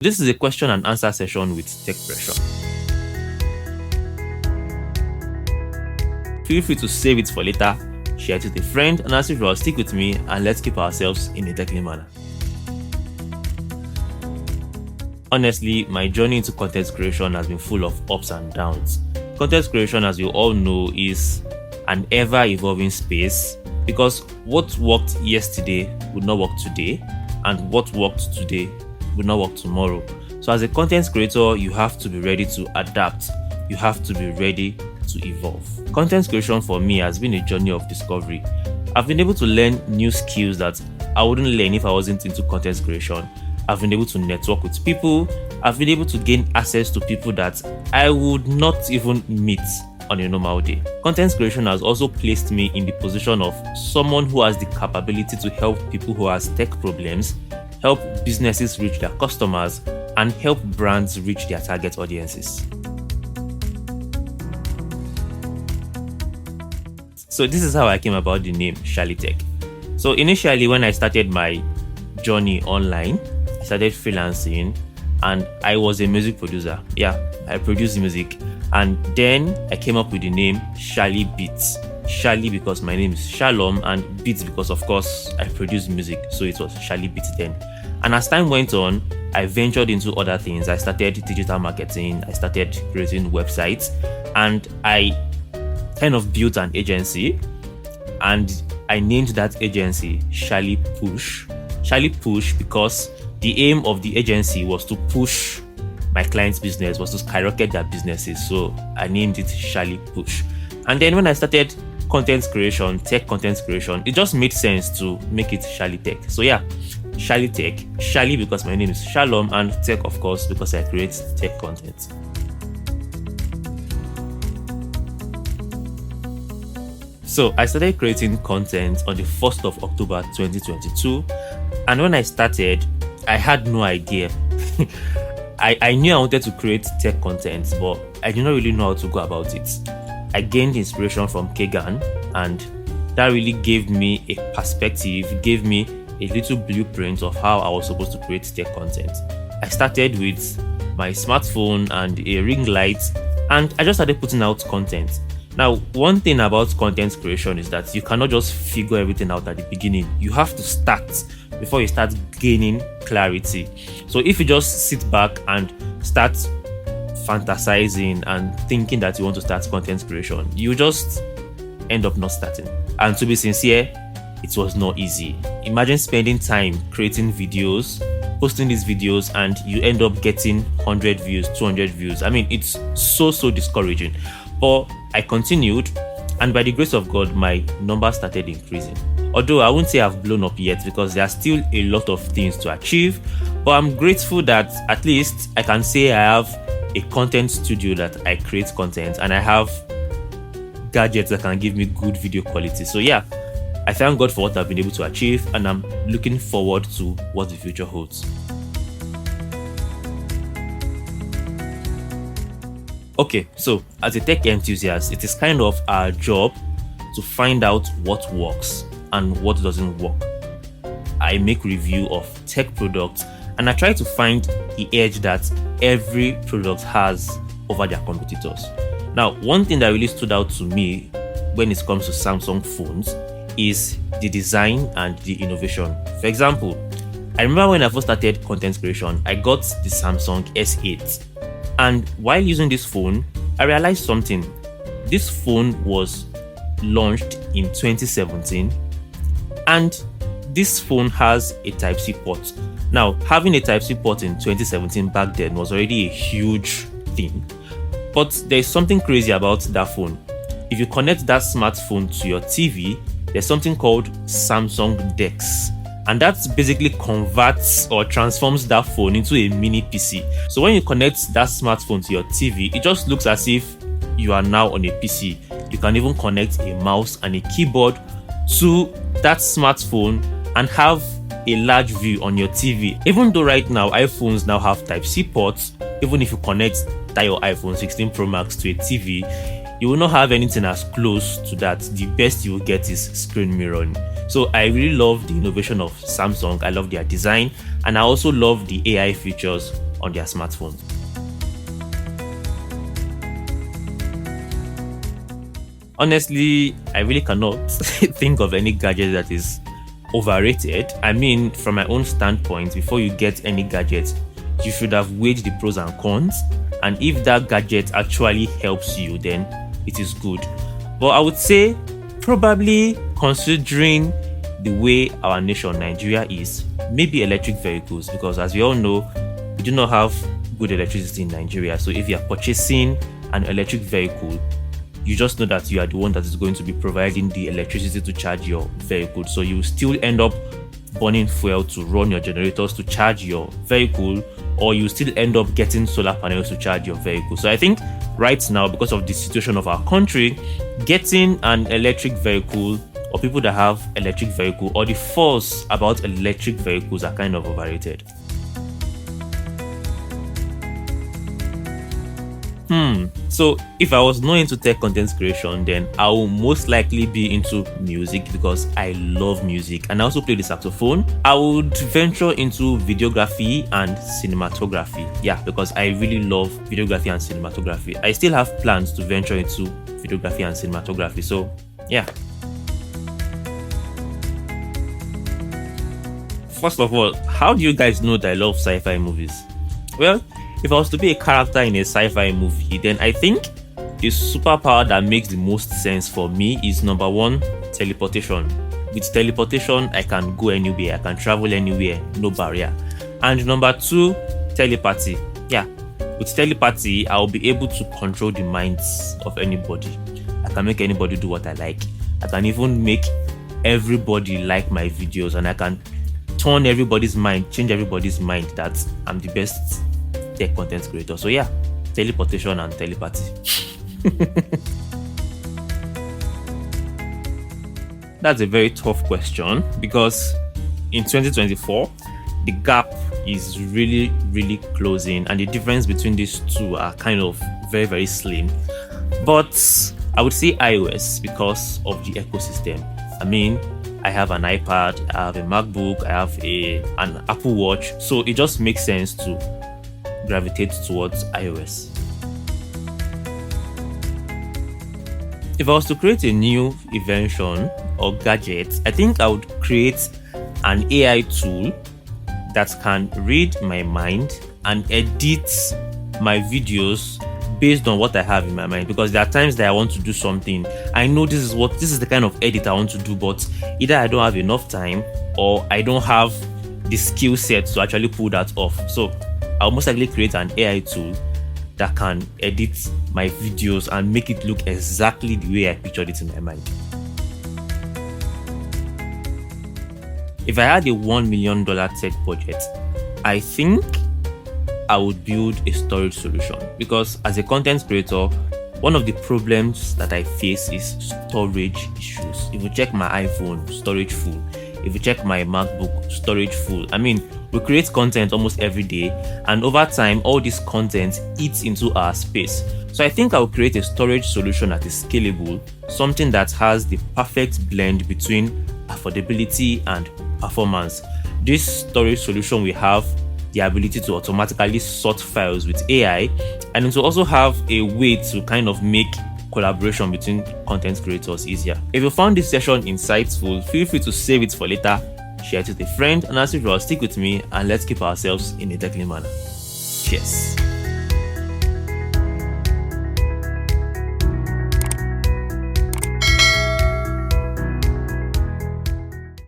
This is a question and answer session with Tech Pressure. Feel free to save it for later, share it with a friend, and as usual, stick with me and let's keep ourselves in a technical manner. Honestly, my journey into content creation has been full of ups and downs. Content creation, as you all know, is an ever-evolving space because what worked yesterday would not work today, and what worked today would not work tomorrow. So as a content creator, you have to be ready to adapt. You have to be ready to evolve. Content creation for me has been a journey of discovery. I've been able to learn new skills that I wouldn't learn if I wasn't into content creation. I've been able to network with people. I've been able to gain access to people that I would not even meet on a normal day. Content creation has also placed me in the position of someone who has the capability to help people who has tech problems, help businesses reach their customers, and help brands reach their target audiences. So this is how I came about the name Shallytech. So initially, when I started my journey online, I started freelancing and I was a music producer. Yeah, I produced music. And then I came up with the name Shally Beats. Shally because my name is Shalom, and Beats because, of course, I produce music. So it was Shally Beats then. And as time went on, I ventured into other things. I started digital marketing. I started creating websites. And I kind of built an agency. And I named that agency Shally Push. Shally Push because the aim of the agency was to push my client's business, was to skyrocket their businesses. So I named it Shally Push. And then when I started content creation, tech content creation, it just made sense to make it Shallytech. So yeah, Shallytech. Shally because my name is Shalom, and tech, of course, because I create tech content. So I started creating content on the 1st of October 2022. And when I started, I had no idea. I knew I wanted to create tech content, but I did not really know how to go about it. I gained inspiration from Kagan, and that really gave me a perspective, gave me a little blueprint of how I was supposed to create tech content. I started with my smartphone and a ring light, and I just started putting out content. Now, one thing about content creation is that you cannot just figure everything out at the beginning. You have to start before you start gaining clarity. So if you just sit back and start fantasizing and thinking that you want to start content creation, you just end up not starting. And to be sincere, it was not easy. Imagine spending time creating videos, posting these videos, and you end up getting 100 views, 200 views. I mean, it's so discouraging. But I continued, and by the grace of God, my numbers started increasing. Although I won't say I've blown up yet because there are still a lot of things to achieve, but I'm grateful that at least I can say I have a content studio that I create content, and I have gadgets that can give me good video quality. So yeah, I thank God for what I've been able to achieve, and I'm looking forward to what the future holds. Okay, so as a tech enthusiast, it is kind of our job to find out what works and what doesn't work. I make review of tech products, and I try to find the edge that every product has over their competitors. Now, one thing that really stood out to me when it comes to Samsung phones is the design and the innovation. For example, I remember when I first started content creation, I got the Samsung S8. And while using this phone, I realized something. This phone was launched in 2017, and this phone has a Type-C port. Now, having a Type-C port in 2017 back then was already a huge thing. But there's something crazy about that phone. If you connect that smartphone to your TV, there's something called Samsung DeX. And that basically converts or transforms that phone into a mini PC. So when you connect that smartphone to your TV, it just looks as if you are now on a PC. You can even connect a mouse and a keyboard to that smartphone and have a large view on your TV. Even though right now iPhones now have Type-C ports, even if you connect that your iPhone 16 Pro Max to a TV, you will not have anything as close to that. The best you will get is screen mirroring. So I really love the innovation of Samsung. I love their design, and I also love the AI features on their smartphone. Honestly, I really cannot think of any gadget that is overrated. I mean, from my own standpoint, before you get any gadget, you should have weighed the pros and cons, and if that gadget actually helps you, then it is good. But I would say, probably considering the way our nation, Nigeria, is, maybe electric vehicles, because as we all know, we do not have good electricity in Nigeria. So if you are purchasing an electric vehicle, you just know that you are the one that is going to be providing the electricity to charge your vehicle. So you still end up burning fuel to run your generators to charge your vehicle, or you still end up getting solar panels to charge your vehicle. So I think right now, because of the situation of our country, getting an electric vehicle, or people that have electric vehicle, or the fuss about electric vehicles are kind of overrated. So if I was not into tech content creation, then I will most likely be into music, because I love music and I also play the saxophone. I would venture into videography and cinematography. Yeah, because I really love videography and cinematography. I still have plans to venture into videography and cinematography. So yeah. First of all, how do you guys know that I love sci-fi movies? Well, if I was to be a character in a sci-fi movie, then I think the superpower that makes the most sense for me is number one, teleportation. With teleportation, I can go anywhere, I can travel anywhere, no barrier. And number two, telepathy. Yeah, with telepathy, I'll be able to control the minds of anybody. I can make anybody do what I like. I can even make everybody like my videos, and I can turn everybody's mind, change everybody's mind that I'm the best tech content creator. So yeah, teleportation and telepathy. That's a very tough question, because in 2024 the gap is really closing, and the difference between these two are kind of very slim. But I would say iOS, because of the ecosystem. I mean, I have an iPad, I have a MacBook, I have an Apple Watch, so it just makes sense to gravitate towards iOS. If I was to create a new invention or gadget, I think I would create an AI tool that can read my mind and edit my videos based on what I have in my mind, because there are times that I want to do something, I know this is the kind of edit I want to do, but either I don't have enough time or I don't have the skill set to actually pull that off. So I'll most likely create an AI tool that can edit my videos and make it look exactly the way I pictured it in my mind. If I had a $1 million tech budget, I think I would build a storage solution, because as a content creator, one of the problems that I face is storage issues. If you check my iPhone, storage full. If you check my MacBook, storage full. I mean, we create content almost every day, and over time, all this content eats into our space. So I think I'll create a storage solution that is scalable, something that has the perfect blend between affordability and performance. This storage solution will have the ability to automatically sort files with AI, and it will also have a way to kind of make collaboration between content creators easier. If you found this session insightful, feel free to save it for later, share it with a friend, and as usual, stick with me and let's keep ourselves in a technical manner. Cheers.